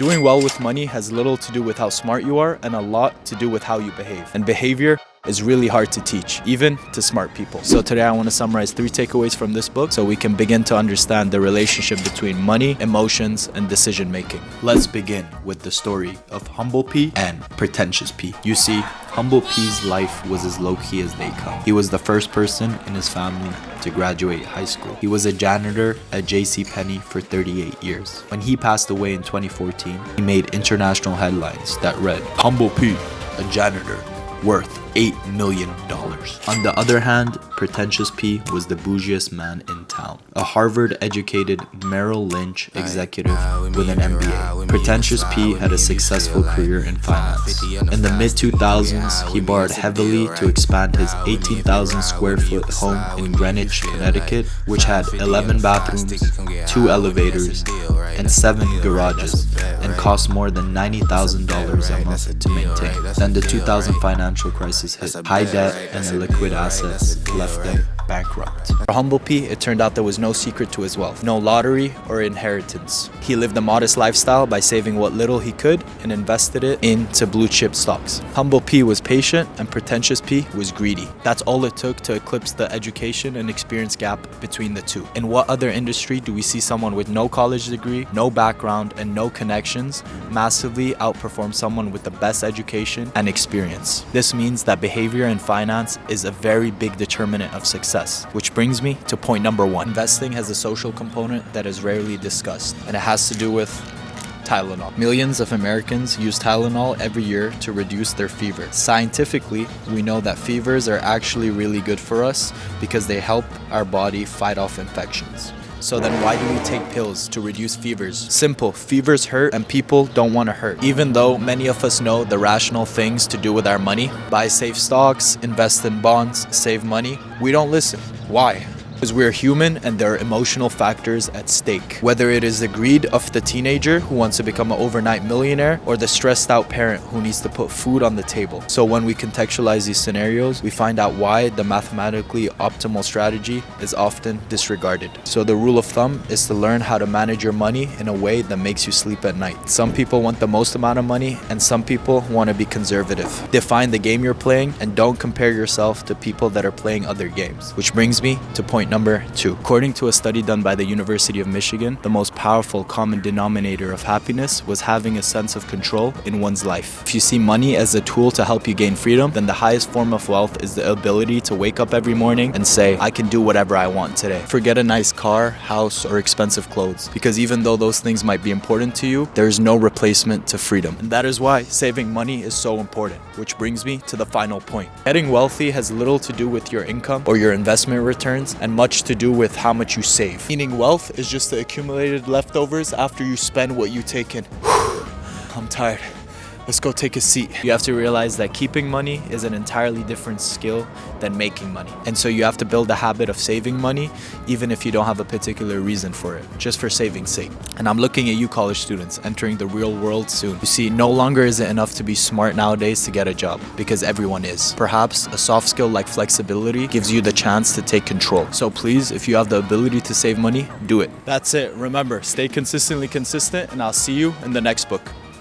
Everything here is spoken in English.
Doing well with money has little to do with how smart you are and a lot to do with how you behave. And behavior is really hard to teach, even to smart people. So today I want to summarize 3 takeaways from this book so we can begin to understand the relationship between money, emotions, and decision making. Let's begin with the story of Humble P and Pretentious P. You see, Humble P's life was as low-key as they come. He was the first person in his family to graduate high school. He was a janitor at JCPenney for 38 years. When he passed away in 2014, he made international headlines that read, "Humble P, a janitor, worth $8 million. On the other hand, Pretentious P was the bougiest man in town, a Harvard-educated Merrill Lynch executive with an MBA. Pretentious P had a successful career in finance. In the mid-2000s, he borrowed heavily to expand his 18,000 square foot home in Greenwich, Connecticut, which had 11 bathrooms, 2 elevators, and 7 garages, and cost more than $90,000 a month to maintain. Then the 2000 financial crisis hit. High debt and illiquid assets left them bankrupt. For Humble P, it turned out there was no secret to his wealth, no lottery or inheritance. He lived a modest lifestyle by saving what little he could and invested it into blue chip stocks. Humble P was patient and Pretentious P was greedy. That's all it took to eclipse the education and experience gap between the two. In what other industry do we see someone with no college degree, no background, and no connections massively outperform someone with the best education and experience? This means that behavior in finance is a very big determinant of success. Which brings me to point number 1. Investing has a social component that is rarely discussed, and it has to do with Tylenol. Millions of Americans use Tylenol every year to reduce their fever. Scientifically, we know that fevers are actually really good for us because they help our body fight off infections. So then why do we take pills to reduce fevers? Simple, fevers hurt and people don't want to hurt. Even though many of us know the rational things to do with our money, buy safe stocks, invest in bonds, save money, we don't listen. Why? Because we're human and there are emotional factors at stake. Whether it is the greed of the teenager who wants to become an overnight millionaire or the stressed out parent who needs to put food on the table. So when we contextualize these scenarios, we find out why the mathematically optimal strategy is often disregarded. So the rule of thumb is to learn how to manage your money in a way that makes you sleep at night. Some people want the most amount of money and some people want to be conservative. Define the game you're playing and don't compare yourself to people that are playing other games. Which brings me to point number 2. According to a study done by the University of Michigan, the most powerful common denominator of happiness was having a sense of control in one's life. If you see money as a tool to help you gain freedom, then the highest form of wealth is the ability to wake up every morning and say, I can do whatever I want today. Forget a nice car, house, or expensive clothes, because even though those things might be important to you, there is no replacement to freedom. And that is why saving money is so important, which brings me to the final point. Getting wealthy has little to do with your income or your investment returns and much to do with how much you save. Meaning wealth is just the accumulated leftovers after you spend what you take in. I'm tired. Let's go take a seat. You have to realize that keeping money is an entirely different skill than making money. And so you have to build a habit of saving money, even if you don't have a particular reason for it, just for saving's sake. And I'm looking at you college students entering the real world soon. You see, no longer is it enough to be smart nowadays to get a job, because everyone is. Perhaps a soft skill like flexibility gives you the chance to take control. So please, if you have the ability to save money, do it. That's it. Remember, stay consistently consistent, and I'll see you in the next book.